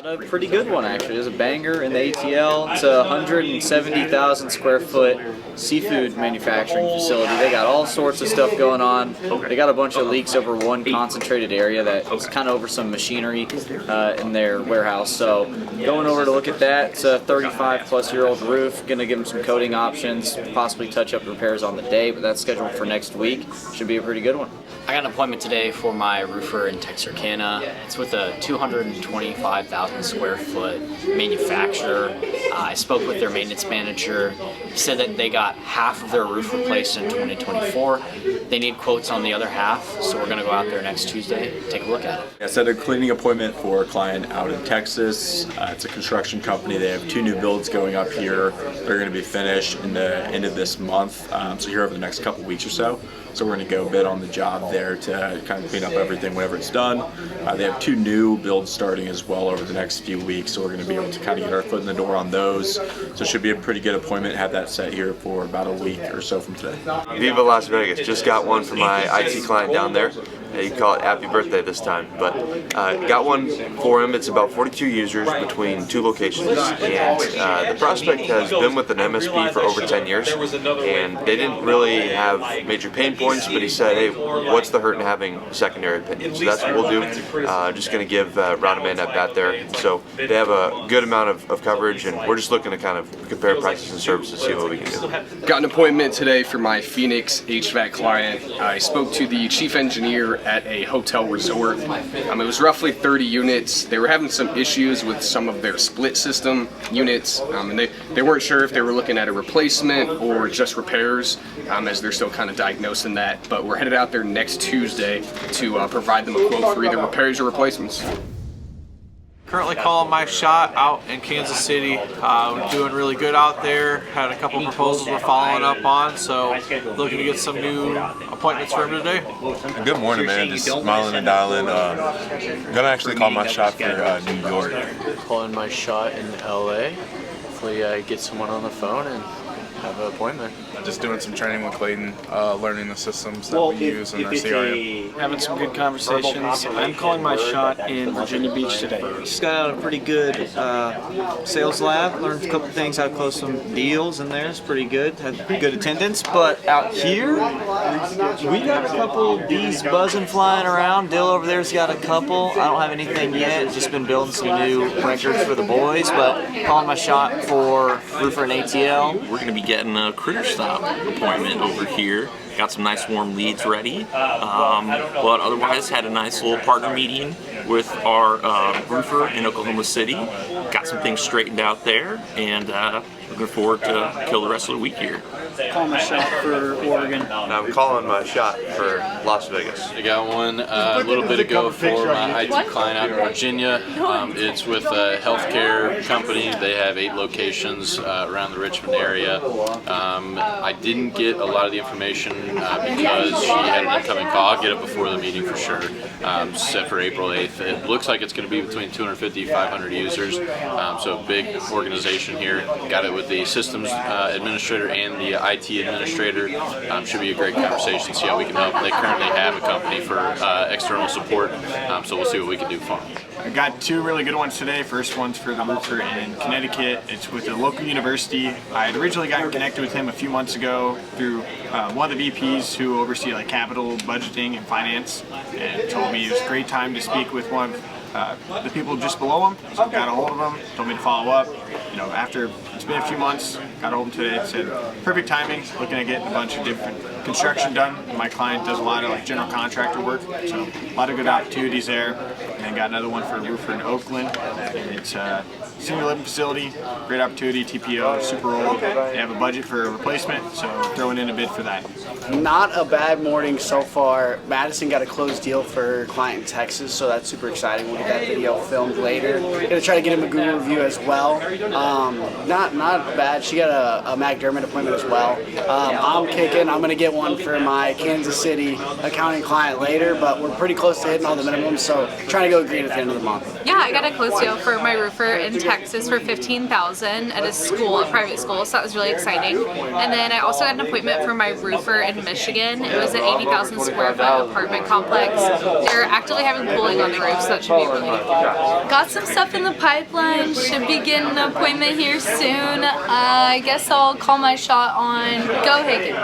A pretty good one actually. It was a banger in the ATL. It's a 170,000 square foot seafood manufacturing facility. They got all sorts of stuff going on. They got a bunch of leaks over one concentrated area that's kind of over some machinery in their warehouse. So going over to look at that. It's a 35-plus-year-old roof. Gonna give them some coating options, possibly touch up repairs on the day, but that's scheduled for next week. Should be a pretty good one. I got an appointment today for my roofer in Texarkana. It's with a 225,000 square foot manufacturer. I spoke with their maintenance manager. He said that they got half of their roof replaced in 2024. They need quotes on the other half, so we're gonna go out there next Tuesday, take a look at it. I set a cleaning appointment for a client out in Texas. It's a construction company. They have 2 new builds going up here. They're gonna be finished in the end of this month, so here over the next couple weeks or so. So we're going to go bid on the job there to kind of clean up everything whenever it's done. They have 2 new builds starting as well over the next few weeks, so we're going to be able to kind of get our foot in the door on those. So it should be a pretty good appointment. Have that set here for about a week or so from today. Viva Las Vegas. Just got one for my IT client down there. You can call it happy birthday this time, but got one for him. It's about 42 users between 2 locations, and the prospect has been with an MSP for over 10 years, and they didn't really have major pain points, but he said, hey, what's the hurt in having secondary opinion? So that's what we'll do. Just going to give round a man at bat there. So they have a good amount of coverage, and we're just looking to kind of compare prices and services, see what we can do. Got an appointment today for my Phoenix HVAC client. I spoke to the chief engineer at a hotel resort. It was roughly 30 units. They were having some issues with some of their split system units, and they weren't sure if they were looking at a replacement or just repairs, as they're still kind of diagnosing that. But we're headed out there next Tuesday to provide them a quote for either repairs or replacements. Currently calling my shot out in Kansas City. We're doing really good out there. Had a couple proposals we're following up on, so looking to get some new appointments for him today. Good morning, man. Just smiling and dialing. Gonna actually call my shot for New York. Calling my shot in LA. Hopefully I get someone on the phone and have an appointment. Just doing some training with Kaden, learning the systems that we use in our CRM. Having some good conversations. I'm calling my shot in Virginia Beach today. Just got out a pretty good sales lab. Learned a couple things, how to close some deals in there. It's pretty good. Had good attendance. But out here, we got a couple bees buzzing, flying around. Dill over there's got a couple. I don't have anything yet. Just been building some new records for the boys. But calling my shot for roofer and ATL. We're going to be getting a critter stop appointment over here. Got some nice warm leads ready, but otherwise had a nice little partner meeting with our roofer in Oklahoma City. Got some things straightened out there, and looking forward to kill the rest of the week here. Calling my shot for Oregon. I'm calling my shot for Las Vegas. I got one a little bit ago for my IT client out in Virginia. It's with a healthcare company. They have 8 locations around the Richmond area. I didn't get a lot of the information because she had an incoming call. I'll get it before the meeting for sure. Set for April 8th. It looks like it's going to be between 250 and 500 users. So big organization here. Got it with the systems administrator and the IT administrator. Should be a great conversation, see how we can help. They currently have a company for external support, so we'll see what we can do for them. I got 2 really good ones today. First one's for the roofer in Connecticut. It's with a local university. I had originally gotten connected with him a few months ago through one of the VPs who oversee like capital budgeting and finance, and told me it was a great time to speak with one of the people just below him. So I got a hold of him, told me to follow up. After it's been a few months, got a hold of him today. Said perfect timing. Looking at getting a bunch of different construction done. My client does a lot of like general contractor work, so a lot of good opportunities there. And then got another one for a roofer in Oakland. And it's a senior living facility, great opportunity, TPO, super old. They have a budget for a replacement, so throwing in a bid for that. Not a bad morning so far. Madison got a closed deal for a client in Texas, so that's super exciting. We'll get that video filmed later. Gonna try to get him a Google review as well. Not bad. She got a McDermott appointment as well. I'm kicking. I'm gonna get one for my Kansas City accounting client later, but we're pretty close to hitting all the minimums, so trying to to go green at the end of the month. Yeah, I got a close deal for my roofer in Texas for $15,000 at a school, a private school, so that was really exciting. And then I also got an appointment for my roofer in Michigan. It was an 80,000 square foot apartment complex. They're actively having cooling on the roof, so that should be really good. Got some stuff in the pipeline, should be getting an appointment here soon. I guess I'll call my shot on Go Hagen.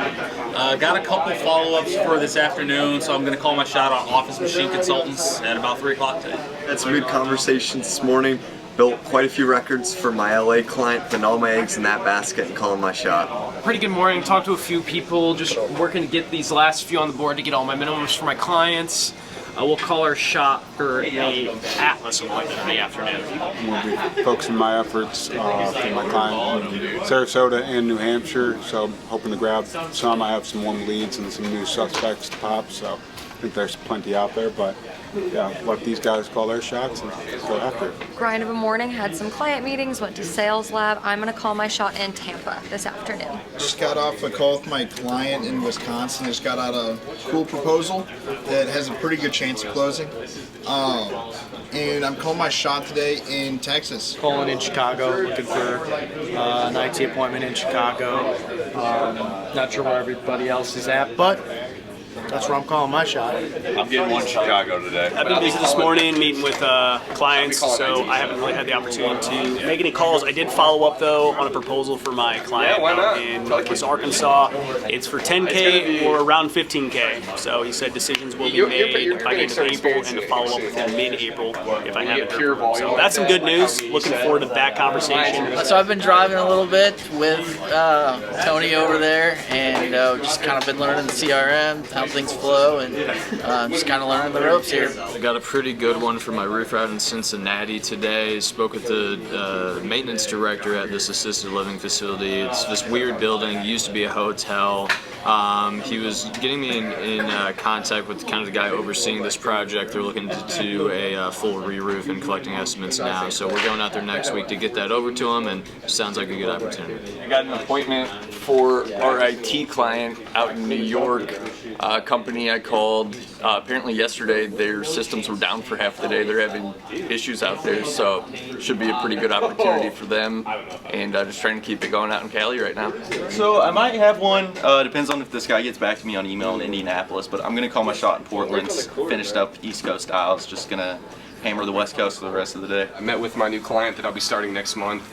Got a couple follow-ups for this afternoon, so I'm going to call my shot on Office Machine Consultants at about 3 o'clock today. Had some good conversations this morning. Built quite a few records for my LA client, putting all my eggs in that basket and calling my shot. Pretty good morning. Talked to a few people, just working to get these last few on the board to get all my minimums for my clients. We'll call our shot for the Atlas appointment in the afternoon. We'll be focusing my efforts for my client in Sarasota and New Hampshire, so I'm hoping to grab some. I have some warm leads and some new suspects to pop, so I think there's plenty out there, but yeah, let these guys call their shots and go after it. Grind of a morning, had some client meetings, went to sales lab. I'm going to call my shot in Tampa this afternoon. Just got off a call with my client in Wisconsin. Just got out a cool proposal that has a pretty good chance of closing. And I'm calling my shot today in Texas. Calling in Chicago, looking for an IT appointment in Chicago. Not sure where everybody else is at, but that's where I'm calling my shot. I'm getting one in Chicago today. I've been busy this morning meeting with clients, so I haven't really had the opportunity to make any calls. I did follow up though on a proposal for my client in Northwest Arkansas. It's for 10K or around 15K. So he said decisions will be made by the end of April and to follow up with him mid-April if I haven't heard from him. So that's some good news. Looking forward to that conversation. So I've been driving a little bit with Tony over there, and just kind of been learning the CRM, how things flow, and just kind of learning the ropes here. I got a pretty good one for my roofer out in Cincinnati today. Spoke with the maintenance director at this assisted living facility. It's this weird building, used to be a hotel. He was getting me in contact with kind of the guy overseeing this project. They're looking to do a full re-roof and collecting estimates now. So we're going out there next week to get that over to him, and it sounds like a good opportunity. I got an appointment for our IT client out in New York. Company I called, apparently yesterday their systems were down for half the day. They're having issues out there, so should be a pretty good opportunity for them, and just trying to keep it going out in Cali right now. So I might have one, depends on if this guy gets back to me on email in Indianapolis, but I'm going to call my shot in Portland, finished up East Coast styles, just going to hammer the West Coast for the rest of the day. I met with my new client that I'll be starting next month,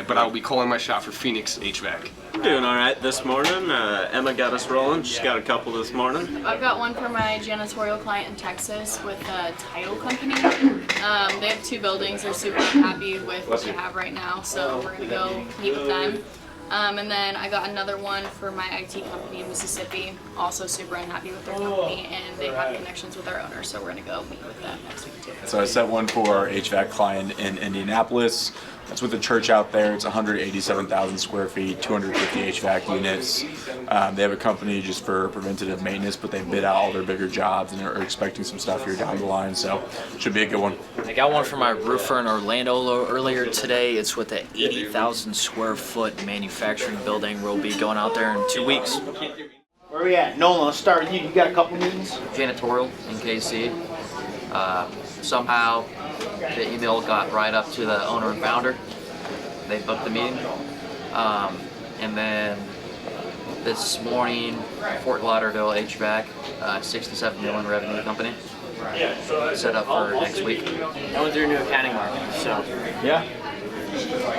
but I will be calling my shot for Phoenix HVAC. We're doing all right this morning. Emma got us rolling. She's got a couple this morning. I've got one for my janitorial client in Texas with a title company. They have 2 buildings. They're super happy with what they have right now, so we're going to go meet with them. And then I got another one for my IT company in Mississippi, also super unhappy with their company, and they have connections with our owner, so we're going to go meet with them next week too. So I set one for our HVAC client in Indianapolis. That's with the church out there. It's 187,000 square feet, 250 HVAC units. They have a company just for preventative maintenance, but they bid out all their bigger jobs and are expecting some stuff here down the line, so should be a good one. I got one for my roofer in Orlando earlier today. It's with an 80,000 square foot manufacturing building. We'll be going out there in 2 weeks. Where are we at? Nolan, let's start with you. You got a couple meetings? Janitorial in KC. Somehow the email got right up to the owner and founder. They booked the meeting. And then this morning, Fort Lauderdale HVAC, $67 million revenue company. Set up for next week. I went through a new accounting market, so yeah,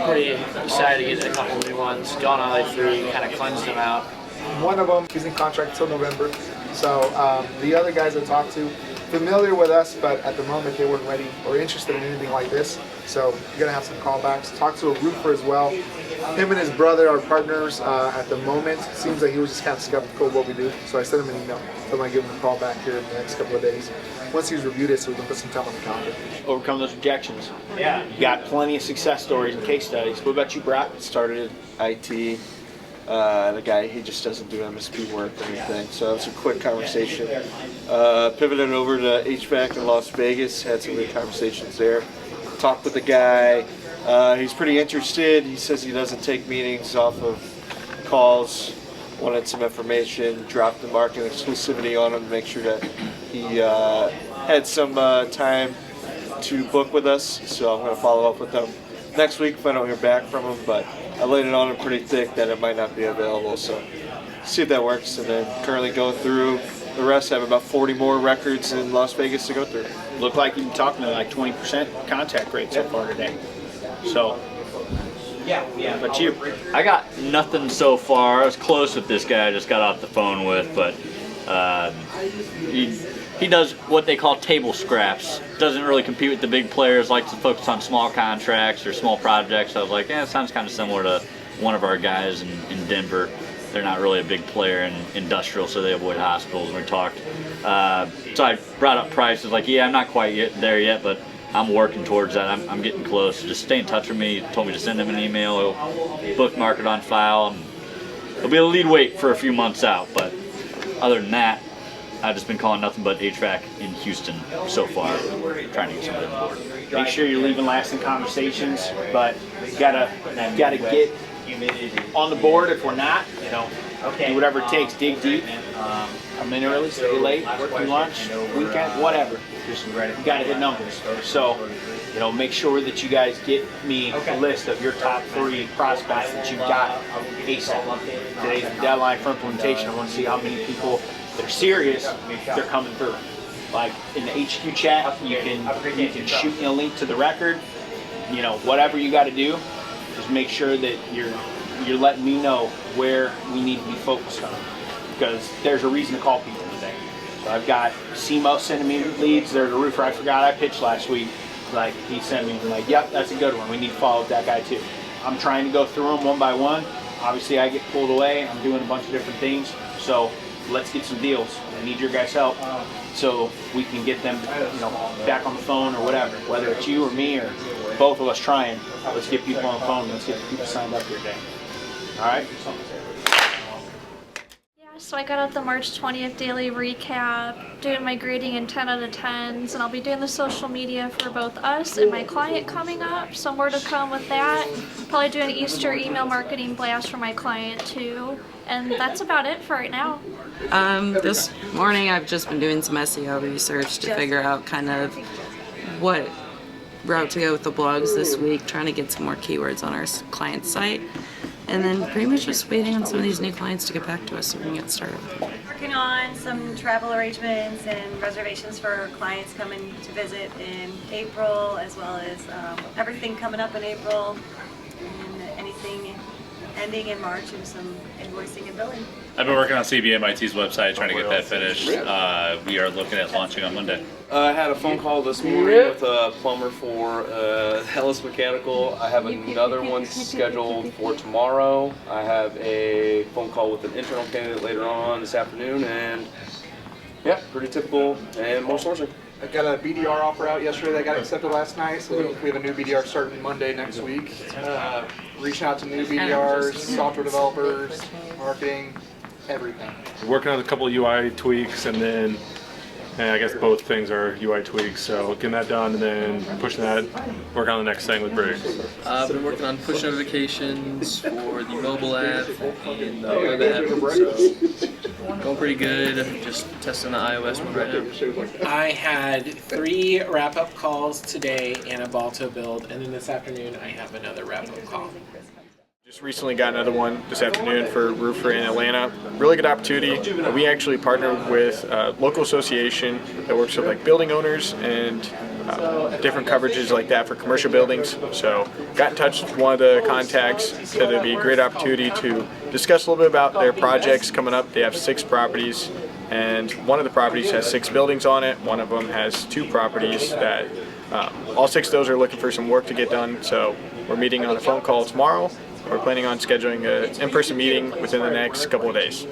pretty excited to get a couple new ones. Gone all the way through, kind of cleansed them out. One of them is in contract till November, so the other guys I talked to, familiar with us, but at the moment they weren't ready or interested in anything like this. So you're gonna have some callbacks. Talked to a roofer as well. Him and his brother are partners at the moment. Seems like he was just kind of skeptical of what we do. So I sent him an email. So I'm gonna give him a call back here in the next couple of days. Once he's reviewed it, so we can put some time on the calendar. Overcome those objections. Yeah. You got plenty of success stories and case studies. What about you, Brock? Started IT. The guy, he just doesn't do MSP work or anything, so it's a quick conversation. Pivoted over to HVAC in Las Vegas, had some good conversations there. Talked with the guy, he's pretty interested. He says he doesn't take meetings off of calls, wanted some information, dropped the market exclusivity on him to make sure that he had some time to book with us, so I'm going to follow up with them next week if I don't hear back from them, but I laid it on them pretty thick that it might not be available, so see if that works. And then currently going through the rest. I have about 40 more records in Las Vegas to go through. Looked like you've been talking to like 20% contact rate so far today. So, yeah, but you? I got nothing so far. I was close with this guy I just got off the phone with, but he does what they call table scraps. Doesn't really compete with the big players, likes to focus on small contracts or small projects. I was like, it sounds kind of similar to one of our guys in Denver. They're not really a big player in industrial, so they avoid hospitals. And we talked. So I brought up prices, like, yeah, I'm not quite there yet, but I'm working towards that. I'm getting close. Just stay in touch with me. He told me to send him an email. He'll bookmark it on file. And it'll be a lead weight for a few months out, but other than that, I've just been calling nothing but HVAC in Houston so far, trying to get somebody on board. Make sure you're leaving lasting conversations, but you gotta get on the board. If we're not, do whatever it takes. Dig deep, come in early, stay late, work through lunch, weekend, whatever. Just you gotta hit numbers. So, make sure that you guys get me a list of your top 3 prospects that you've got ASAP. Today's the deadline for implementation. I want to see how many people that are serious, they're coming through. Like in the HQ chat, you can shoot me a link to the record. Whatever you got to do, just make sure that you're letting me know where we need to be focused on, because there's a reason to call people today. So I've got CMO sending me leads. There's a roofer I forgot I pitched last week. Like, he sent me like, yep, that's a good one. We need to follow up that guy too. I'm trying to go through them one by one. Obviously, I get pulled away. I'm doing a bunch of different things. So let's get some deals. I need your guys' help so we can get them, back on the phone or whatever. Whether it's you or me or both of us trying, let's get people on the phone. Let's get the people signed up here today. All right? So I got out the March 20th daily recap, doing my grading in 10 out of 10s, and I'll be doing the social media for both us and my client coming up, so more to come with that. Probably do an Easter email marketing blast for my client too, and that's about it for right now. This morning I've just been doing some SEO research to figure out kind of what route to go with the blogs this week, trying to get some more keywords on our client site. And then pretty much just waiting on some of these new clients to get back to us so we can get started. Working on some travel arrangements and reservations for clients coming to visit in April, as well as everything coming up in April and anything ending in March, and some invoicing and billing. I've been working on CBMIT's website, trying to get that finished. We are looking at launching on Monday. I had a phone call this morning with a plumber for Hellas Mechanical. I have another one scheduled for tomorrow. I have a phone call with an internal candidate later on this afternoon, and yeah, pretty typical, and more sourcing. I got a BDR offer out yesterday that got accepted last night, so we have a new BDR starting Monday next week. Reaching out to new BDRs, software developers, marketing, everything. Working on a couple of UI tweaks, and then I guess both things are UI tweaks, so getting that done and then pushing that, work on the next thing with Briggs. I've been working on push notifications for the mobile app and the web app, so going pretty good. Just testing the iOS one right now. I had 3 wrap-up calls today and a Balto build, and then this afternoon I have another wrap-up call. Just recently got another one this afternoon for a roofer in Atlanta. Really good opportunity. We actually partnered with a local association that works with like building owners and different coverages like that for commercial buildings. So got in touch with one of the contacts, said it'd be a great opportunity to discuss a little bit about their projects coming up. They have 6 properties, and one of the properties has 6 buildings on it. One of them has 2 properties that all 6 of those are looking for some work to get done. So we're meeting on a phone call tomorrow. We're planning on scheduling an in-person meeting within the next couple of days.